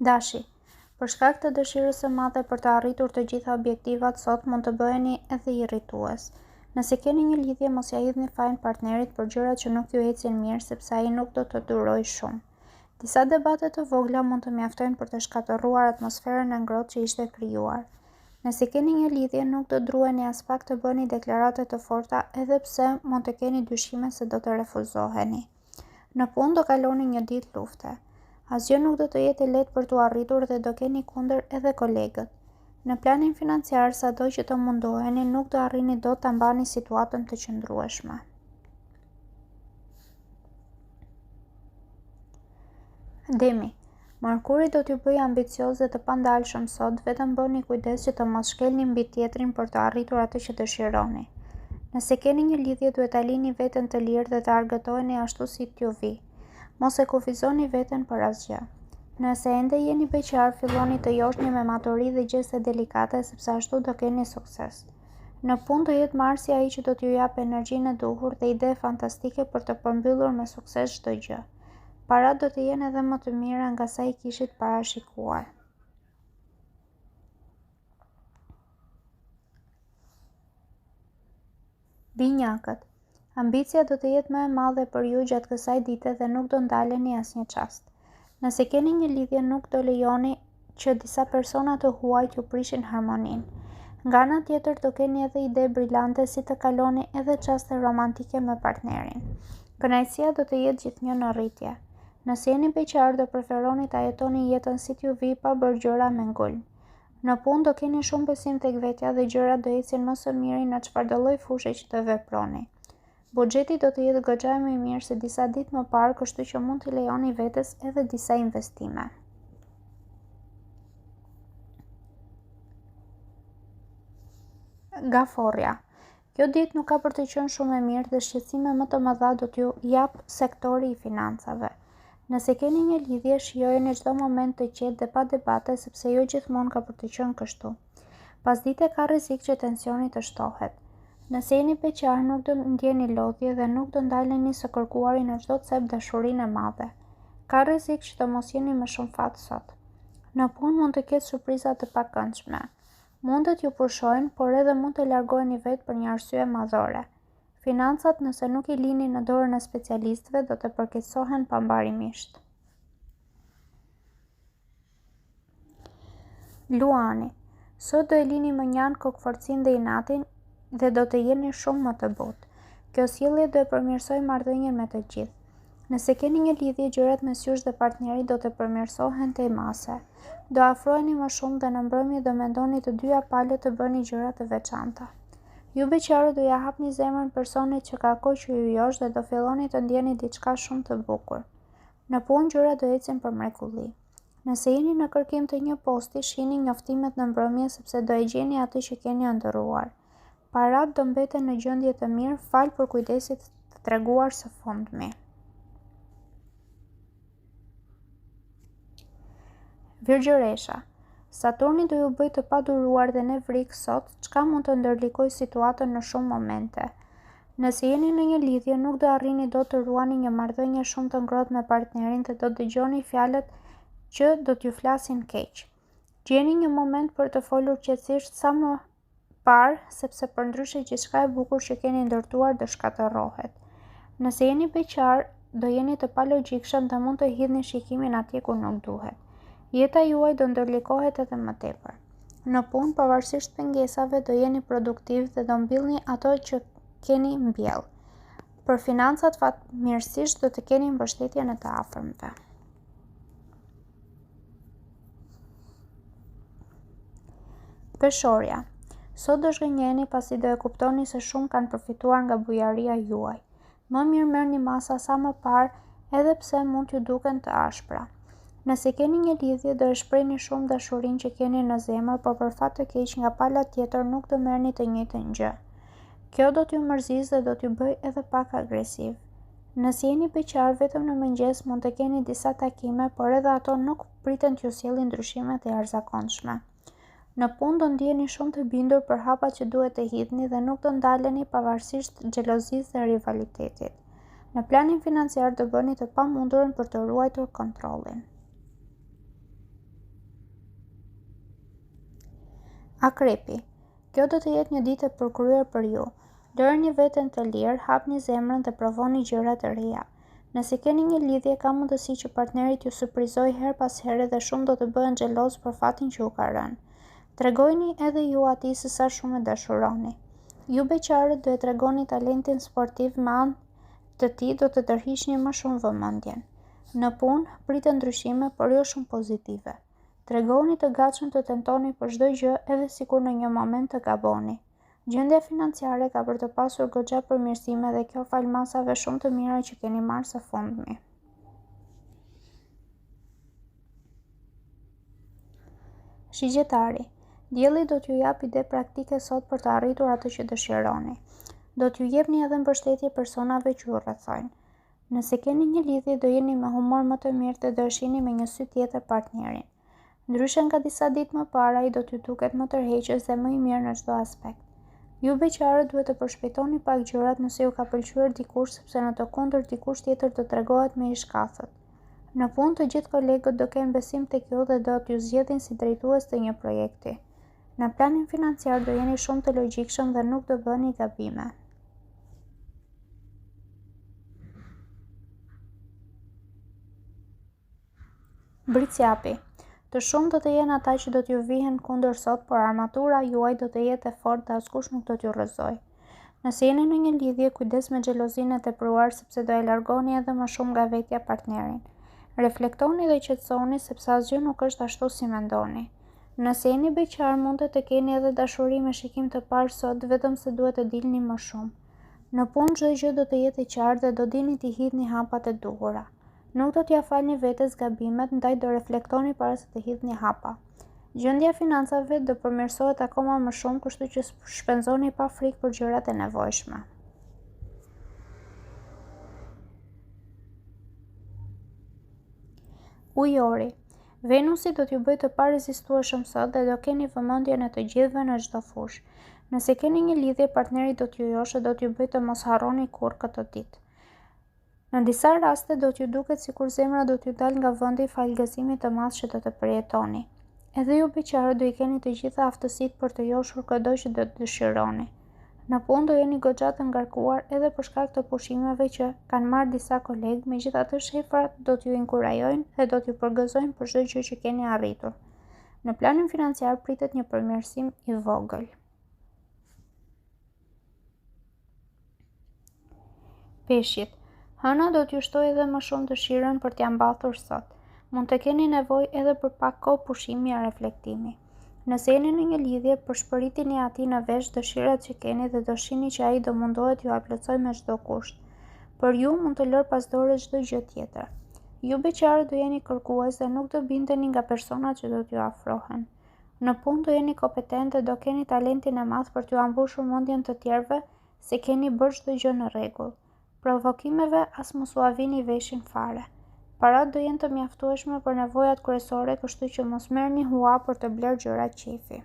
Dashi, për shkak të dëshirës së madhe për të arritur të gjitha objektivat, sot mund të bëheni edhe irritues. Nëse keni një lidhje, mos ja hidhni fajin partnerit për gjërat që nuk ju ecin mirë, sepse ai nuk do të durojë shumë. Disa debate të vogla mund të mjaftojnë për të shkatërruar atmosferën e ngrohtë që ishte krijuar. Nëse keni një lidhje, nuk do druheni as pak të bëni deklarate të forta, edhe pse mund të keni dyshime se do të refuzoheni. Në punë do kaloni një ditë lufte. Asgjë nuk do të jetë lehtë për t'u arritur dhe do keni kundër edhe kolegët. Në planin financiar, sado që të mundoheni, nuk do arrini dot ta mbani situatën të qëndrueshme. Demi, Merkuri do t'ju bëjë ambicioz dhe të pandalshëm sot, vetëm bëni kujdes që të mos shkelni mbi tjetrin për të arritur atë që dëshironi. Nëse keni një lidhje, duhet ta lini veten të lirë dhe të argëtoheni ashtu si t'ju vi. Mos e kufizoni veten për asgjë. Nëse ende jeni beqar, filloni të joshni me maturi dhe gjeste delikate, sepse ashtu do keni sukses. Në punë do jetë Marsi ai që do t'ju japë energjinë e duhur dhe ide fantastike për të përmbyllur me sukses çdo gjë. Parat do të jenë edhe më të mira nga sa i kishit parashikuar. Binjakët, ambicia do të jetë më e madhe për ju gjatë kësaj dite dhe nuk do ndaleni asnjë çast. Nëse keni një lidhje, nuk do lejoni që disa persona të huaj t'ju prishin harmoninë. Nga ana tjetër do keni edhe ide brillante si të kaloni edhe çaste romantike me partnerin. Kënaqësia do të jetë gjithnjë në rritje. Nëse jeni beqar, do preferoni ta jetoni jetën si t'ju vi pa bërë gjëra me ngulm. Në punë do keni shumë besim tek vetja dhe gjërat do ecin më së miri në çfarëdo lloj fushë që të veproni. Buxheti do të jetë goxha më i mirë se disa ditë më parë, kështu që mund t'i lejoni vetes edhe disa investime. Gaforja. Kjo ditë nuk ka për të qenë shumë e mirë dhe shqetësime më të mëdha do t'ju jap sektori i financave. Nëse keni një lidhje, shijojeni çdo moment të qetë dhe pa debate, sepse jo gjithmonë ka për të qenë kështu. Pasdite ka rrezik që tensioni të shtohet. Nëse jeni beqar, nuk do ndjeni lodhje dhe nuk do ndaleni së kërkuari në çdo cep dashurinë e madhe. Ka rrezik që të mos jeni me shumë fat sot. Në punë mund të ketë surpriza të pakëndshme. Mundet ju pushojnë, por edhe mund të largoheni vetë për një arsye madhore. Financat, nëse nuk i lini në dorën e specialistëve, do të përkeqësohen pambarimisht. Luani, sot do e lini mënjan, kokforcin dhe inatin dhe do të jeni shumë më të butë. Kjo sjellje do e përmirësojë marrëdhënien me të gjithë. Nëse keni një lidhje, gjërat mes jush dhe partnerit do të përmirësohen tej mase. Do afroheni më shumë dhe në mbrëmje do mendoni të dyja palët të bëni gjëra të veçanta. Ju beqarët do ja hapni zemrën personit që ka kohë që ju josh dhe do filloni të ndjeni diçka shumë të bukur. Në punë gjërat do ecin për mrekulli. Nëse jeni në kërkim të një posti, shihni njoftimet në mbrëmje sepse do e gjeni atë që keni ëndërruar. Parat do mbeten në gjendje të mirë fal për kujdesit të treguar së fundmi. Virgjëresha. Saturni do ju bëj të paduruar dhe në frikë sot, çka mund të ndërlikoj situatën në shumë momente. Nëse jeni në një lidhje, nuk do arrini dot të ruani një marrëdhënie shumë të ngrohtë me partnerin dhe do dëgjoni fjalët që do t'ju flasin keq. Gjeni një moment për të folur qetësisht sa më parë, sepse përndryshe gjithçka e bukur që keni ndërtuar do shkatërrohet. Nëse jeni beqar, do jeni të palogjikshëm dhe mund të hidhni shikimin atje ku nuk duhet. Jeta juaj do ndërlikohet edhe më tepër. Në punë, pavarësisht pengesave, do jeni produktiv dhe do mbillni ato që keni mbjell. Për financat fatmirësisht do të keni mbështetjen e të afërmve. Peshorja. Sot do zhgënjeni pasi do e kuptoni se shumë kanë përfituar nga bujaria juaj. Më mirë merrni masa sa më parë, edhe pse mund t'ju duken të ashpra. Nëse keni një lidhje, do e shprehni shumë dashurinë që keni në zemër, por për fat të keq nga pala tjetër nuk do merrni të njëjtën gjë. Kjo do t'ju mërzisë dhe do t'ju bëjë edhe pak agresiv. Nëse jeni beqar, vetëm në mëngjes mund të keni disa takime, por edhe ato nuk priten t'ju sjellin ndryshime të jashtëzakonshme. Në punë do ndjeni shumë të bindur për hapat që duhet të hidhni dhe nuk do ndaleni pavarësisht xhelozisë dhe rivalitetit. Në planin financiar do bëni të pamundurën për të ruajtur kontrollin. Akrepi. Kjo do të jetë një ditë e përkryer për ju. Lërni veten të lirë, hapni zemrën dhe provoni gjëra të reja. Nëse keni një lidhje, ka mundësi që partnerit ju surprizoj her pas here dhe shumë do të bëhen xheloz për fatin që u ka rënë. Tregojini edhe ju atij se sa shumë e dashuroni. Ju beqarët do e tregoni talentin sportiv me anë të tij do të tërhiqni më shumë vëmendjen. Në punë, pritet ndryshime, por jo shumë pozitive. Tregoni të gatshëm të tentoni për çdo gjë edhe sikur në një moment të gaboni. Gjendja financiare ka për të pasur goxha përmirësime dhe kjo fal masave shumë të mira që keni marrë së fundmi. Shigjetari. Dielli do t'ju jap ide praktike sot për të arritur atë që dëshironi. Do t'ju jepni edhe mbështetje personave që ju rrethojnë. Nëse keni një lidhje, do jeni me humor më të mirë dhe do e shihni me një sy tjetër partnerin. Ndryshe nga disa ditë më para, ai do t'ju duket më tërheqës dhe më i mirë në çdo aspekt. Ju beqarët duhet të përshpejtoni pak gjërat nëse ju ka pëlqyer dikush sepse në të kundërt dikush tjetër do tregohet me i shkathët. Në punë të gjithë kolegët do kenë besim tek ju dhe do t'ju zgjedhin si drejtues të një projekti. Në planin financiar do jeni shumë të logjikshëm dhe nuk do bëni gabime. Britsjapi. Të shumë do të jenë ata që do t'ju vihen kundër sot, por armatura juaj do të jetë e fortë dhe askush nuk do t'ju rrëzojë. Nëse jeni në një lidhje, kujdes me xhelozinë e tepruar sepse do e largoni edhe më shumë nga vetja partnerin. Reflektoni dhe qetësoni sepse asgjë nuk është ashtu si mendoni. Nëse jeni beqar, mund të keni edhe dashuri me shikim të parë sot, vetëm se duhet të dilni më shumë. Në punë çdo gjë do të jetë e qartë dhe do dini t'i hidhni hapat e duhura. Nuk do t'ja falni vetes gabimet, ndaj do reflektoni para se të hidhni hapa. Gjendja financave do përmirësohet akoma më shumë, kështu që shpenzoni pa frikë për gjërat e nevojshme. Ujori. Venusi do t'ju bëjë të parezistueshëm sot dhe do keni vëmendjen e të gjithëve në çdo fushë. Nëse keni një lidhje, partneri do t'ju joshë do t'ju bëjë të mos harroni kurrë këtë ditë. Në disa raste do t'ju duket sikur zemra do t'ju dalë nga vendi fal gëzimit të madh që do të përjetoni. Edhe ju beqarët do i keni të gjitha aftësitë për të joshur kudo që do të dëshironi. Në punë do jeni goxha të ngarkuar edhe për shkak të pushimeve që kanë marrë disa kolegë, megjithatë shefrat do t'ju inkurajojnë dhe do t'ju përgëzojnë për çdo gjë që keni arritur. Në planin financiar pritet një përmirësim i vogël. Peshqit. Hëna do t'ju shtojë edhe më shumë dëshirën për t'ia mbathur sot. Mund të keni nevojë edhe për pak kohë pushimi e reflektimi. Nëse jeni në një lidhje, përshpëritini atij në vesh dëshirat që keni dhe do shihni që ai do mundohet t'ju plotësojë me çdo kusht. Për ju mund të lër pasdore çdo gjë tjetër. Ju beqarët do jeni kërkues dhe nuk do bindeni nga personat që do t'ju afrohen. Në punë do jeni kompetent dhe do keni talentin e madh për t'ju ambushur mendjen të tjerëve se keni bërë çdo gjë në rregull. Provokimeve as mos u avini veshin fare. Parat do jenë të mjaftueshme për nevojat kryesore, kështu që mos merrni hua për të bler gjëra qefi.